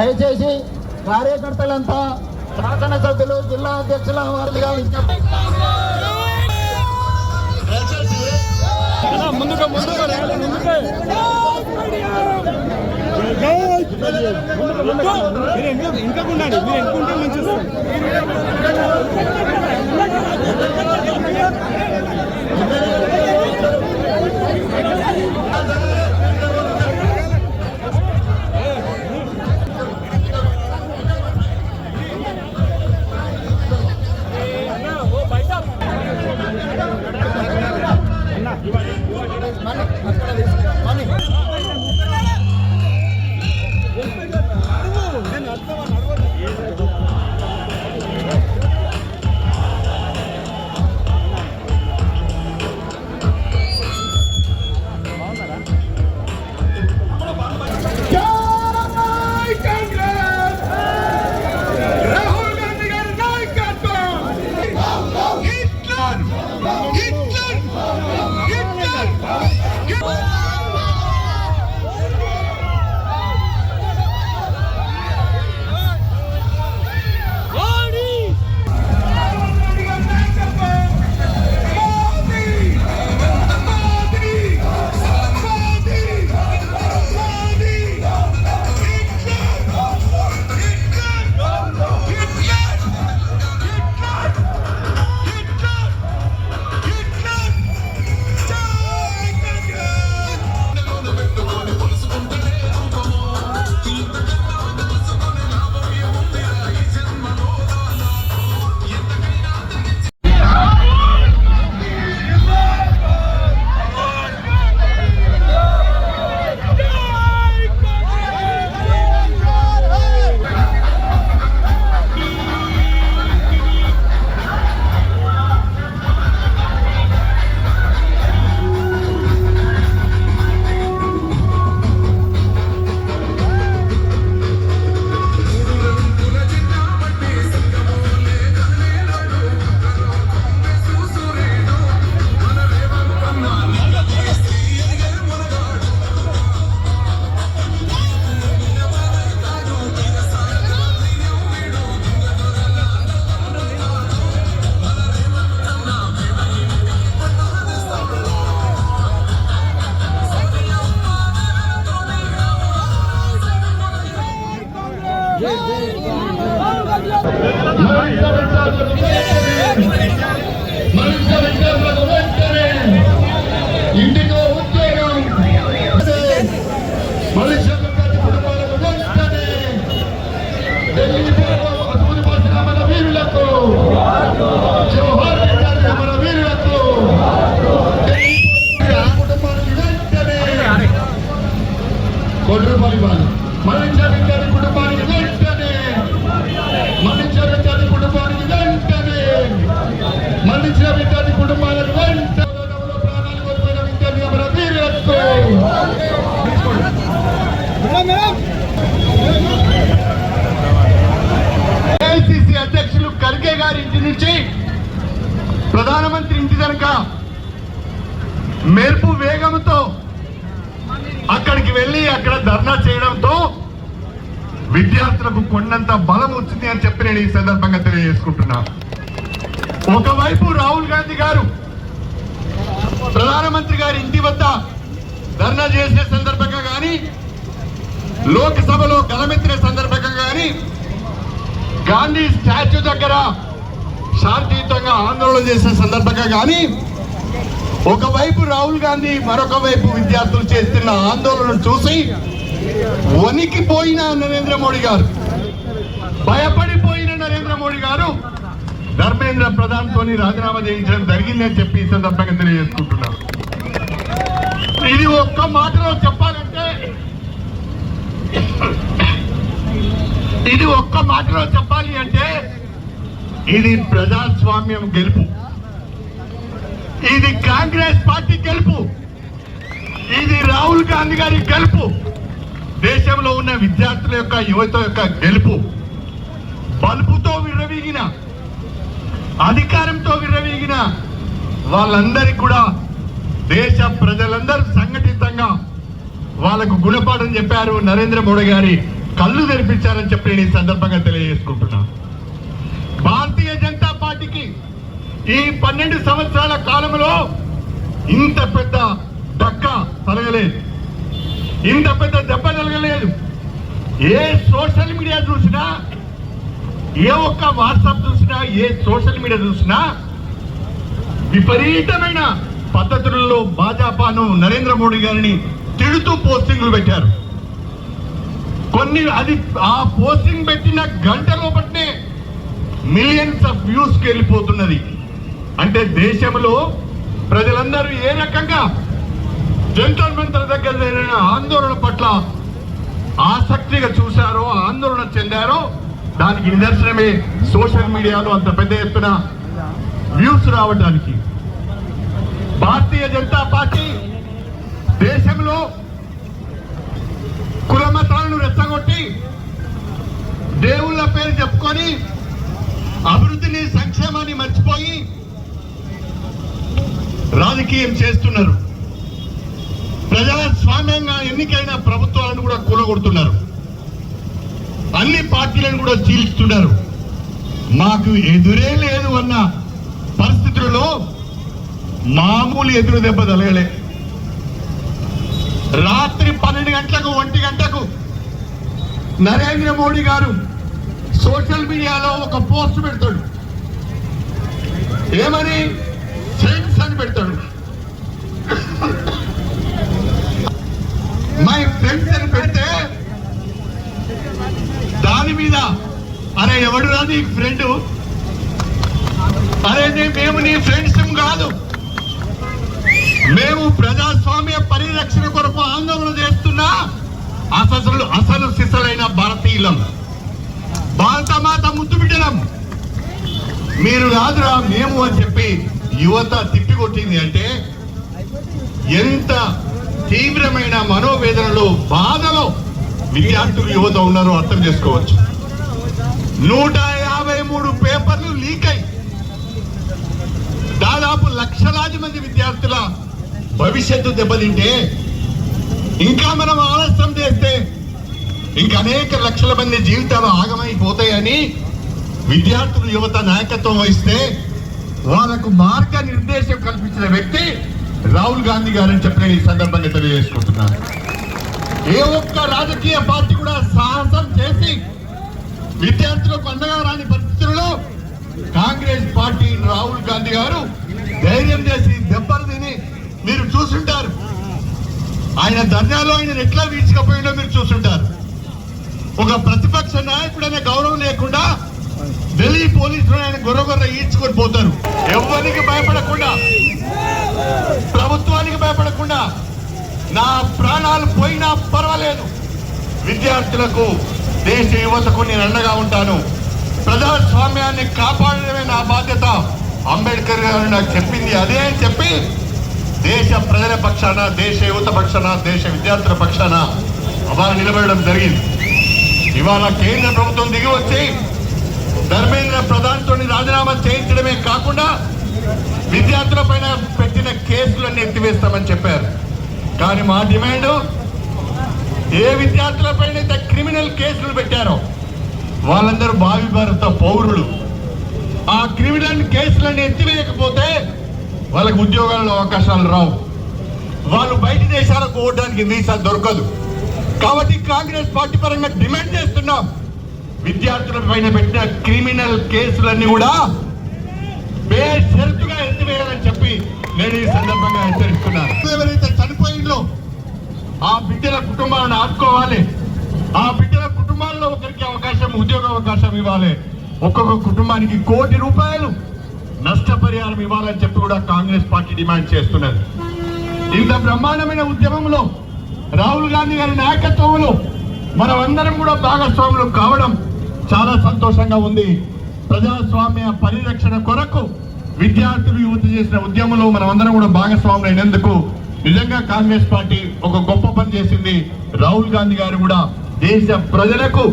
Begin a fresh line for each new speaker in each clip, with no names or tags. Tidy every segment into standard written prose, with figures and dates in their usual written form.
దయచేసి కార్యకర్తలంతా శాసనసభ్యులు జిల్లా అధ్యక్షుల వారిగా విజ్ఞప్తి.
ఇంకా ఉండండి, మీరు ఎన్నుకుంటే మంచిది.
ఇంటికో ఉద్యోగం మలేషియా కుటుంబాలకు వెంటనే ఢిల్లీ మన వీరులకు జవహర్ మన వీరులకు కుటుంబానికి వెంటనే కోటి రూపాయలు ఇవ్వాలి. మలేషియా కుటుంబానికి వెంటనే మలేషియా కుటుంబానికి వెంటనే మలేషియా కుటుంబాలకు వెంటనే ఏఐసిసి అధ్యక్షులు ఖర్గే గారి ఇంటి నుంచి ప్రధానమంత్రి ఇంటి కనుక మెరుపు వేగంతో అక్కడికి వెళ్ళి అక్కడ ధర్నా చేయడంతో విద్యార్థులకు కొండంత బలం వచ్చింది అని చెప్పి నేను ఈ సందర్భంగా తెలియజేసుకుంటున్నా. ఒకవైపు రాహుల్ గాంధీ గారు ప్రధానమంత్రి గారి ఇంటి వద్ద ధర్నా చేసిన సందర్భంగా కానీ, లోక్సభలో గలమెత్తిన సందర్భంగా కానీ, గాంధీ స్టాచ్యూ దగ్గర శాంతియుతంగా ఆందోళన చేసిన సందర్భంగా కానీ, ఒకవైపు రాహుల్ గాంధీ మరొక వైపు విద్యార్థులు చేస్తున్న ఆందోళనను చూసి వణికిపోయిన నరేంద్ర మోడీ గారు, భయపడిపోయిన నరేంద్ర మోడీ గారు ధర్మేంద్ర ప్రధాన్ తోని రాజీనామా చేయించడం జరిగిందని చెప్పి ఈ సందర్భంగా తెలియజేసుకుంటున్నారు. ఇది ఒక్క మాటలో చెప్పాలంటే చెప్పాలి అంటే ఇది ప్రజాస్వామ్యం గెలుపు, ఇది కాంగ్రెస్ పార్టీ గెలుపు, ఇది రాహుల్ గాంధీ గారి గెలుపు, దేశంలో ఉన్న విద్యార్థుల యొక్క యువత యొక్క గెలుపు. బలుపుతో విర్రవీగిన, అధికారంతో విర్రవీగిన వాళ్ళందరికీ కూడా దేశ ప్రజలందరూ సంఘటితంగా వాళ్ళకు గుణపాఠం చెప్పారు నరేంద్ర మోడీ గారి కళ్ళు తెరిపించారని చెప్పి నేను ఈ సందర్భంగా తెలియజేసుకుంటున్నాను. భారతీయ జనతా పార్టీకి ఈ 12 సంవత్సరాల కాలంలో ఇంత పెద్ద దక్క తరగలేదు, ఇంత పెద్ద దెబ్బ తరగలేదు. ఏ సోషల్ మీడియా చూసినా, ఏ ఒక్క వాట్సాప్ చూసినా, ఏ సోషల్ మీడియా చూసినా విపరీతమైన పద్ధతులలో భాజపాను నరేంద్ర మోడీ గారిని తిడుతూ పోస్టింగ్లు పెట్టారు. అది ఆ పోస్టింగ్ పెట్టిన గంట లోపట్నే మిలియన్స్ ఆఫ్ వ్యూస్ కి వెళ్ళిపోతున్నది. అంటే దేశంలో ప్రజలందరూ ఏ రకంగా జంతర్ మంతర్ దగ్గర జరిగిన ఆందోళన పట్ల ఆసక్తిగా చూశారో, ఆందోళన చెందారో, దానికి నిదర్శనమే సోషల్ మీడియాలో అంత పెద్ద ఎత్తున వ్యూస్ రావడానికి. భారతీయ జనతా పార్టీ దేశంలో కుల మతాలను రెచ్చగొట్టి దేవుళ్ళ పేరు చెప్పుకొని అభివృద్ధిని, సంక్షేమాన్ని మర్చిపోయి రాజకీయం చేస్తున్నారు. ప్రజాస్వామ్యంగా ఎన్నికైన ప్రభుత్వాలను కూడా కూలగొడుతున్నారు. అన్ని పార్టీలను కూడా చీల్చుతున్నారు. మాకు ఎదురే లేదు అన్న పరిస్థితుల్లో మామూలు ఎదురు దెబ్బ తగలే. రాత్రి 12 గంటలకు 1 గంటకు నరేంద్ర మోడీ గారు సోషల్ మీడియాలో ఒక పోస్ట్ పెడతాడు. ఏమని? ఫ్రెండ్స్ అని పెడతాడు. మై ఫ్రెండ్స్ అని పెడితే దాని మీద అరే ఎవడు రా నీ ఫ్రెండ్, అరే మేము నీ ఫ్రెండ్స్ కాదు, మేము ప్రజాస్వామ్య పరిరక్షణ కొరకు ఆందోళన చేస్తున్నా అసలు సిసలైన భారతీయులం, భారతమాత ముద్దు బిడ్డలం, మీరు కాదురా మేము అని చెప్పి యువత తిప్పికొట్టింది. అంటే ఎంత తీవ్రమైన మనోవేదనలో, బాధలో విద్యార్థులు, యువత ఉన్నారో అర్థం చేసుకోవచ్చు. 153 పేపర్లు లీక్ అయి దాదాపు లక్షలాది మంది విద్యార్థుల భవిష్యత్తు దెబ్బతింటే, ఇంకా మనం ఆలస్యం చేస్తే ఇంకా అనేక లక్షల మంది జీవితాలు ఆగమైపోతాయని విద్యార్థులు, యువత నాయకత్వం వహిస్తే వాళ్ళకు మార్గ నిర్దేశం కల్పించిన వ్యక్తి రాహుల్ గాంధీ గారని చెప్పి నేను ఈ సందర్భంగా తెలియజేసుకుంటున్నాను. ఏ ఒక్క రాజకీయ పార్టీ కూడా సాహసం చేసి విద్యార్థులకు అండగా రాని పరిస్థితుల్లో కాంగ్రెస్ పార్టీ రాహుల్ గాంధీ గారు ధైర్యం చేసి దెబ్బలు తిని మీరు చూసుంటారు. ఆయన ధర్నాలో ఆయన ఎట్లా వీడ్చుకపోయిందో మీరు చూసుంటారు. ఒక ప్రతిపక్ష నాయకుడనే గౌరవం లేకుండా ఢిల్లీ పోలీసులు ఆయన గొర్రె ఈడ్చుకొని పోతారు. ఎవరికి భయపడకుండా, ప్రభుత్వానికి భయపడకుండా, నా ప్రాణాలు పోయినా పర్వాలేదు, విద్యార్థులకు, దేశ యువతకు నేను అండగా ఉంటాను, ప్రజాస్వామ్యాన్ని కాపాడడమే నా బాధ్యత, అంబేద్కర్ గారు నాకు చెప్పింది అదే అని చెప్పి దేశ ప్రజల పక్షాన, దేశ యువత పక్షాన, దేశ విద్యార్థుల పక్షాన అలా నిలబడడం జరిగింది. ఇవాళ కేంద్ర ప్రభుత్వం దిగి వచ్చి ధర్మేంద్ర ప్రధాన్తో రాజీనామా చేయించడమే కాకుండా విద్యార్థుల పైన పెట్టిన కేసులన్నీ ఎత్తివేస్తామని చెప్పారు. కానీ మా డిమాండ్, ఏ విద్యార్థుల పైన అయితే క్రిమినల్ కేసులు పెట్టారో వాళ్ళందరూ భావి భారత పౌరులు. ఆ క్రిమినల్ కేసులన్నీ ఎత్తివేయకపోతే వాళ్ళకు ఉద్యోగాల్లో అవకాశాలు రావు, వాళ్ళు బయట దేశాలకు పోవడానికి వీసా దొరకదు. కాబట్టి కాంగ్రెస్ పార్టీ పరంగా డిమాండ్ చేస్తున్నాం, విద్యార్థుల పైన పెట్టిన క్రిమినల్ కేసులన్నీ కూడా బేషరతుగా ఎత్తివేయాలని చెప్పి నేను ఈ సందర్భంగా హెచ్చరిస్తున్నాను. ఎవరైతే చనిపోయిందో ఆ బిడ్డల కుటుంబాలను ఆదుకోవాలి, ఆ బిడ్డల కుటుంబాల్లో ఒకరికి అవకాశం, ఉద్యోగ అవకాశం ఇవ్వాలి. ఒక్కొక్క కుటుంబానికి ₹1 కోటి నష్టపరిహారం ఇవ్వాలని చెప్పి కూడా కాంగ్రెస్ పార్టీ డిమాండ్ చేస్తున్నది. ఇంత బ్రహ్మాండమైన ఉద్యమంలో రాహుల్ గాంధీ గారి నాయకత్వంలో మనమందరం కూడా భాగస్వాములు కావడం చాలా సంతోషంగా ఉంది. ప్రజాస్వామ్య పరిరక్షణ కొరకు విద్యార్థులు, యువత చేసిన ఉద్యమంలో మనమందరం కూడా భాగస్వాములు అయినందుకు నిజంగా కాంగ్రెస్ పార్టీ ఒక గొప్ప పని చేసింది. రాహుల్ గాంధీ గారు కూడా దేశ ప్రజలకు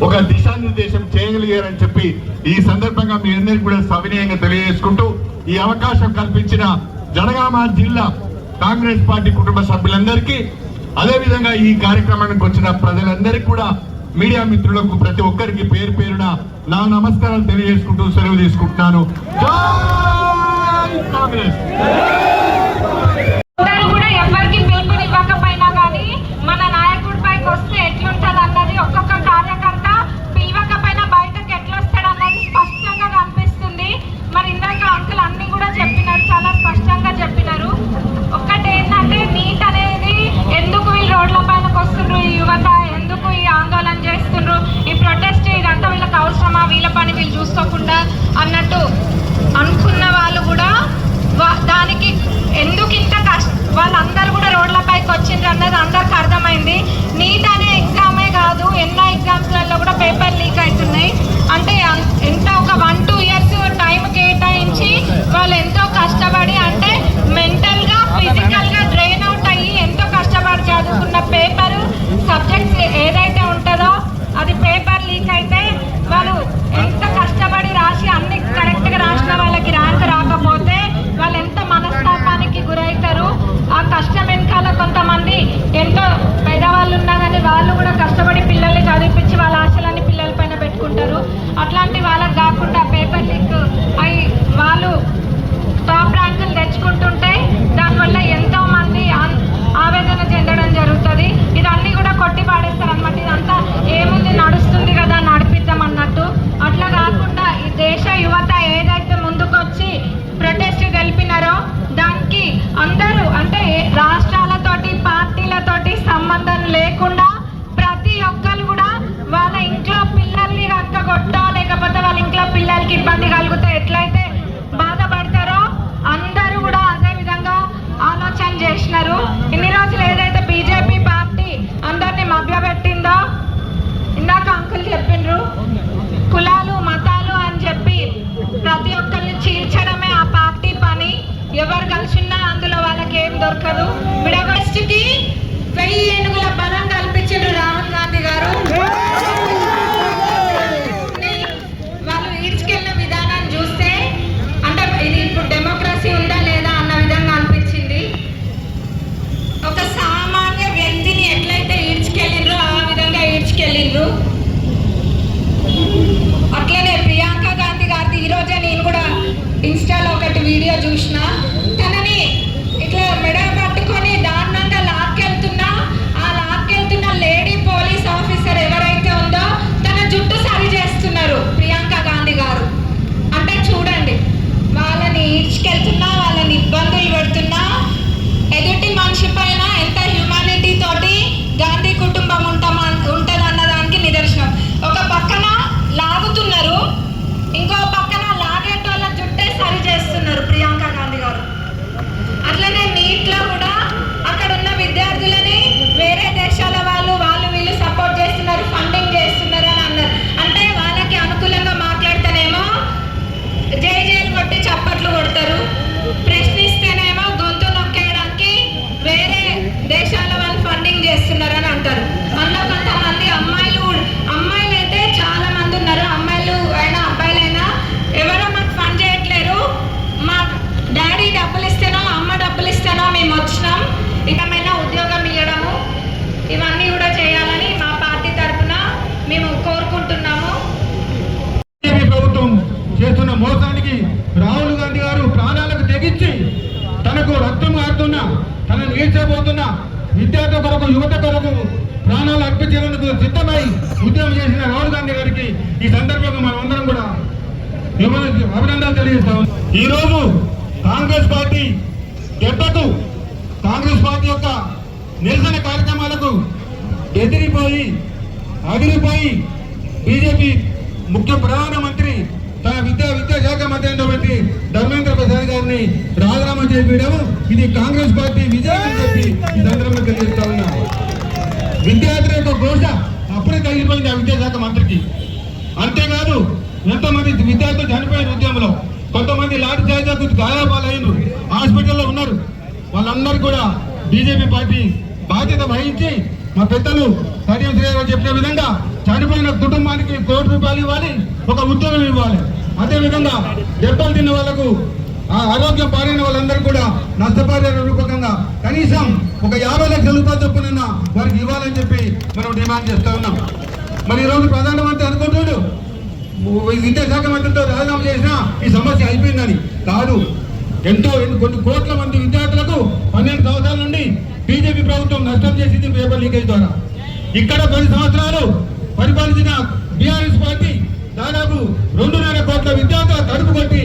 ఒక దిశానిర్దేశం చేయగలిగారని చెప్పి ఈ సందర్భంగా మీ అందరికీ కూడా సవినయంగా తెలియజేసుకుంటూ, ఈ అవకాశం కల్పించిన జనగామ జిల్లా కాంగ్రెస్ పార్టీ కుటుంబ సభ్యులందరికీ, అదేవిధంగా ఈ కార్యక్రమానికి వచ్చిన ప్రజలందరికీ కూడా మీడియా మిత్రులకు ప్రతి ఒక్కరికి పేరు పేరున నా నమస్కారాలు తెలియజేసుకుంటూ సెలవు తీసుకుంటున్నాను. జై కాంగ్రెస్.
కూడా ఎవరికి పిలుపునివ్వకపోయినా కానీ మన నాయకుడి పైకి వస్తే ఎట్లుంటది అన్నది ఒక్కొక్క కార్యకర్త పిలవకపోయినా బయటకు ఎట్లొస్తాడు అన్నది స్పష్టంగా కనిపిస్తుంది. మరి ఇందాక అంకుల్ అన్ని కూడా చెప్పినారు, చాలా స్పష్టంగా చెప్పినారు. ఒక్కటేంటంటే నీట్ అనేది ఎందుకు ఈ రోడ్ల పైనకి వస్తుండ్రు, ఈ యువత ఎందుకు ఈ ఆందోళన చేస్తుండ్రు, ఈ ప్రొటెస్ట్ ఇదంతా వీళ్ళకి అవసరమా, వీళ్ళ పని వీళ్ళు చూసుకోకుండా అన్నట్టు అనుకున్న వాళ్ళు కూడా దానికి ఎందుకు ఇంత వాళ్ళందరూ కూడా రోడ్లపైకి వచ్చిండ్రు అన్నది అందరికి అర్థమైంది. నీట్ అనే ఎగ్జామే కాదు, ఎన్నో ఎగ్జామ్స్లలో కూడా పేపర్ లీక్ అవుతున్నాయి. అంటే ఎంత ఒక 1-2 ఇయర్స్ టైం కేటాయించి వాళ్ళు ఎంతో కష్టపడి, అంటే మెంటల్గా ఫిజికల్గా డ్రైన్ అవుట్ అయ్యి ఎంతో కష్టపడి చదువుకున్న పేపరు సబ్జెక్ట్స్ ఏదైతే ఉంటుందో అది పేపర్ లీక్ అయితే వాళ్ళు ఎంత కష్టపడి రాసి అన్ని కరెక్ట్గా రాసిన వాళ్ళకి ర్యాంక్ రాకపోతే వాళ్ళు ఎంత మనస్తాపానికి గురవుతారు. ఆ కష్టం వెనకాల కొంతమంది ఎంతో పేదవాళ్ళు ఉన్నా కానీ వాళ్ళు కూడా కష్టపడి పిల్లల్ని చదివించి వాళ్ళ ఆశలన్నీ పిల్లల పైన పెట్టుకుంటారు. అట్లాంటి వాళ్ళకి కాకుండా పేపర్ లీక్ అయి వాళ్ళు టాప్ ర్యాంకులు తెచ్చుకుంటుంటే దానివల్ల ఎంతో మంది ఆవేదన చెందడం జరుగుతుంది. ఇదన్నీ కూడా కొట్టి పాడేస్తారు అనమాట. ఇదంతా ఏముంది నడుస్తుంది కదా నడిపిద్దాం అన్నట్టు. అట్లా కాకుండా ఈ దేశ యువత ఏదైతే ముందుకొచ్చి ప్రొటెస్ట్ గెలిపినారో దానికి అందరూ అంటే రాష్ట్రాలతోటి పార్టీలతోటి సంబంధం లేకుండా ప్రతి ఒక్కరు కూడా వాళ్ళ ఇంట్లో పిల్లల్ని రక్కగొట్టో లేకపోతే వాళ్ళ ఇంట్లో పిల్లలకి ఇబ్బంది కలిగితే ఎట్లయితే బాధపడతారో అందరూ కూడా అదే విధంగా ఆలోచన చేసినారు. ఇన్ని రోజులు ఏదైతే బీజేపీ పార్టీ అందరినీ మభ్యపెట్టిందో ఇందాక అంకుల్ చెప్పిండ్రు, కులాలు మతాలు అని చెప్పి ప్రతి ఒక్కరిని చీల్చడమే ఆ పార్టీ పని. ఎవరు కలిసిన్నా అందులో వాళ్ళకి ఏం దొరకదు. విడగొస్ట్కి 1000 ఏనుగుల బలం కల్పించారు రాహుల్ గాంధీ గారు. వాళ్ళు ఈడ్చుకెళ్ళిన విధానాన్ని చూస్తే అంటే ఇది ఇప్పుడు డెమోక్రసీ ఉందా లేదా అన్న విధంగా అనిపించింది. ఒక సామాన్య వ్యక్తిని ఎట్లయితే ఈడ్చుకెళ్ళిండ్రో ఆ విధంగా ఈడ్చుకెళ్ళిండ్రు. అట్లనే ప్రియాంక గాంధీ గారిది ఈరోజే నేను కూడా ఇన్స్టాలో ఒకటి వీడియో చూసిన. తనని ఇట్లా మెడ పట్టుకొని దారుణంగా లాక్కెళ్తున్నా ఆ లాక్కెళ్తున్న లేడీ పోలీస్ ఆఫీసర్ ఎవరైతే ఉందో తన జుట్టు సరి చేస్తున్నారు ప్రియాంక గాంధీ గారు. అంటే చూడండి, వాళ్ళని ఈడ్చుకెళ్తున్నా వాళ్ళని ఇబ్బందులు పెడుతున్నా ఎదుటి మనిషి పైన ఎంత హ్యూమానిటీ తోటి గాంధీ కుటుంబం ఉంటుంది అన్న దానికి నిదర్శనం. ఒక పక్కన లాగుతున్నారు, ఇంకో పక్కన లాగేటోళ్ళ జుట్టే సరి చేస్తున్నారు ప్రియాంక గాంధీ గారు. అట్లనే నీట్లో కూడా అక్కడ ఉన్న విద్యార్థులని వేరే దేశాల వాళ్ళు వీళ్ళు సపోర్ట్ చేస్తున్నారు, ఫండింగ్ చేస్తున్నారు అని అన్నారు. అంటే వాళ్ళకి అనుకూలంగా మాట్లాడితేనేమో జైలు కొట్టి చప్పట్లు కొడతారు, ప్రశ్నిస్తేనేమో గొంతు నొక్కేయడానికి వేరే దేశాల వాళ్ళు ఫండింగ్ చేస్తున్నారు అని అంటారు. అందులో కొంతమంది అమ్మాయిలు అయితే చాలా మంది ఉన్నారు. అమ్మాయిలు అయినా అబ్బాయిలైనా ఎవరో మాకు ఫండ్ చేయట్లేరు, మా డాడీ డబ్బులు ఇస్తేనో అమ్మ డబ్బులు ఇస్తేనో మేము వచ్చినాం, ఇకమైనా ఉద్యోగం ఇవ్వడము ఇవన్నీ కూడా చేయాలని మా పార్టీ తరఫున మేము కోరుకుంటున్నాము.
ప్రభుత్వం చేస్తున్న మోసానికి రాహుల్ గాంధీ గారు ప్రాణాలకు తెగించి తనకు రక్తం ఆడుతున్న తనను ఈడ్చబోతున్న విద్యార్థి కొరకు యువత కొరకు ప్రాణాలు అర్పించేందుకు సిద్ధమై ఉద్యమం చేసిన రాహుల్ గాంధీ గారికి ఈ సందర్భంగా మనం అందరం కూడా అభినందనలు తెలియజేస్తాం. ఈ రోజు కాంగ్రెస్ పార్టీ దెబ్బకు కాంగ్రెస్ పార్టీ యొక్క నిరసన కార్యక్రమాలకు ఎదిరిపోయి అదిరిపోయి బీజేపీ ముఖ్య ప్రధానమంత్రి తన విద్యాశాఖ మంత్రి అయినటువంటి ధర్మేంద్ర ప్రసాద్ గారిని రాజీనామా చేయడం ఇది కాంగ్రెస్ పార్టీ విజయం అని చెప్పి ఈ సందర్భంగా తెలియజేస్తా ఉన్నా. విద్యార్థుల యొక్క ఘోష అప్పుడే తగిలిపోయింది ఆ విద్యాశాఖ మంత్రికి. అంతేకాదు ఎంతోమంది విద్యార్థులు చనిపోయిన ఉద్యమంలో, కొంతమంది లాఠీ చార్జీలకు గాయాపాలైన హాస్పిటల్లో ఉన్నారు. వాళ్ళందరూ కూడా బీజేపీ పార్టీ బాధ్యత వహించి మా పెద్దలు కడియం శ్రీరావు చెప్పిన విధంగా చనిపోయిన కుటుంబానికి 1 కోటి రూపాయలు ఇవ్వాలి, ఒక ఉద్యోగం ఇవ్వాలి. అదేవిధంగా దెబ్బలు తిన్న వాళ్లకు ఆరోగ్యం పారైన వాళ్ళందరూ కూడా నష్టపరిహార రూపకంగా కనీసం ఒక 50 లక్షల రూపాయలు చొప్పున వారికి ఇవ్వాలని చెప్పి మనం డిమాండ్ చేస్తూ ఉన్నాం.
మరి ఈరోజు ప్రధానమంత్రి అనుకుంటున్నాడు విద్యాశాఖ మంత్రితో రాజీనామా చేసినా ఈ సమస్య అయిపోయిందని. కాదు, కొన్ని కోట్ల మంది విద్యార్థులకు 12 సంవత్సరాల నుండి బీజేపీ ప్రభుత్వం నష్టం చేసింది పేపర్ లీకేజ్ ద్వారా. ఇక్కడ 10 సంవత్సరాలు పరిపాలించిన బీఆర్ఎస్ పార్టీ దాదాపు 2.5 కోట్ల విద్యార్థుల కడుపు కొట్టి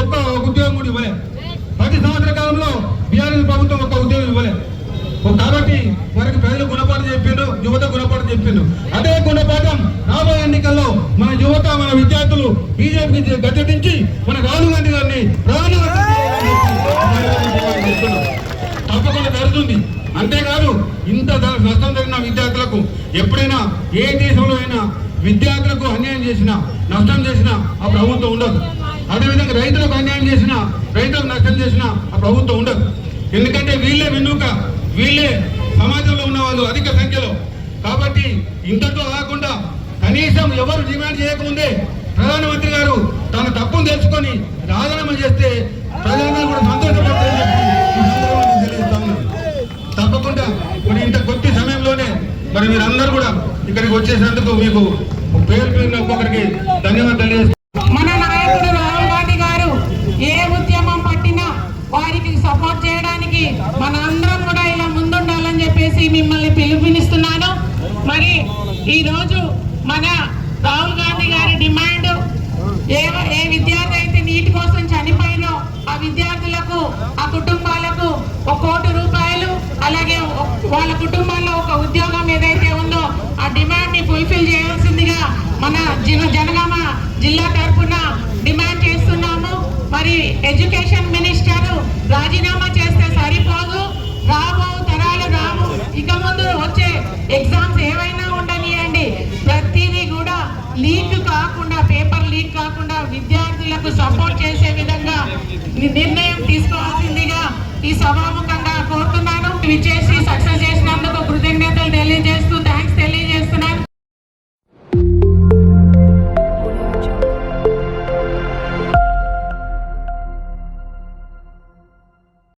ఒక్క ఉద్యోగం కూడా ఇవ్వలేదు. 10 సంవత్సరాల కాలంలో బీఆర్ఎస్ ప్రభుత్వం ఒక్క ఉద్యోగం ఇవ్వలేదు. కాబట్టి వారికి ప్రజలు గుణపాఠం చెప్పిండ్రు, యువత గుణపాఠం చెప్పిండ్రు. అదే గుణపాఠం రాబోయే ఎన్నికల్లో మన యువత, మన విద్యార్థులు బీజేపీకి గద్దెదించి మన రాహుల్ గాంధీ గారిని తప్పకుండా జరుగుతుంది. అంతేకాదు, ఇంత నష్టం జరిగిన విద్యార్థులకు ఎప్పుడైనా ఏ దేశంలో అయినా విద్యార్థులకు అన్యాయం చేసినా, నష్టం చేసినా ఆ ప్రభుత్వం ఉండదు. అదేవిధంగా రైతులకు అన్యాయం చేసినా, రైతులకు నష్టం చేసినా ఆ ప్రభుత్వం ఉండదు. ఎందుకంటే వీళ్ళే వెన్నుక, వీళ్ళే సమాజంలో ఉన్న వాళ్ళు అధిక సంఖ్యలో. కాబట్టి ఇంతతో కాకుండా కనీసం ఎవరు డిమాండ్ చేయకముందే ప్రధానమంత్రి గారు తన తప్పును తెలుసుకొని రాజీనామా చేస్తే ప్రజలందరూ కూడా సంతోషపడతారని తెలియజేస్తాను. తప్పకుండా మరి ఇంత కొద్ది సమయంలోనే మరి మీరందరూ కూడా ఇక్కడికి వచ్చేసినందుకు మీకు పేరు పేరున ఒక్కొక్కరికి ధన్యవాదాలు తెలియజేస్తాను.
మన నాయకుడు రాహుల్ గాంధీ గారు ఏ ఉద్యమం పట్టినా వారికి సపోర్ట్ చేయడానికి మన అందరం కూడా ఇలా ముందుండాలని చెప్పేసి మిమ్మల్ని పిలుపునిస్తున్నాను. మరి ఈరోజు మన రాహుల్ గాంధీ గారి డిమాండ్ ఏ విద్యార్థి అయితే నీటి కోసం చనిపోయినో ఆ విద్యార్థులకు, ఆ కుటుంబాలకు 1 కోటి రూపాయలు, అలాగే వాళ్ళ కుటుంబాల్లో ఒక ఉద్యోగం ఏదైతే ఉందో ఆ డిమాండ్ ని ఫుల్ఫిల్ చేయాల్సిందిగా మన జనగామ జిల్లా తరఫున డిమాండ్ చేస్తున్నాము. మరి ఎడ్యుకేషన్ మినిస్టర్ రాజీనామా చేస్తే సరిపోదు, రాబో తరాలు రాము, ఇక ముందు వచ్చే ఎగ్జామ్స్ ఏవైనా ఉండనియండి, ప్రతిదీ కూడా లీక్ కాకుండా, పేపర్ లీక్ కాకుండా విద్యార్థులకు సపోర్ట్ చేసే విధంగా నిర్ణయం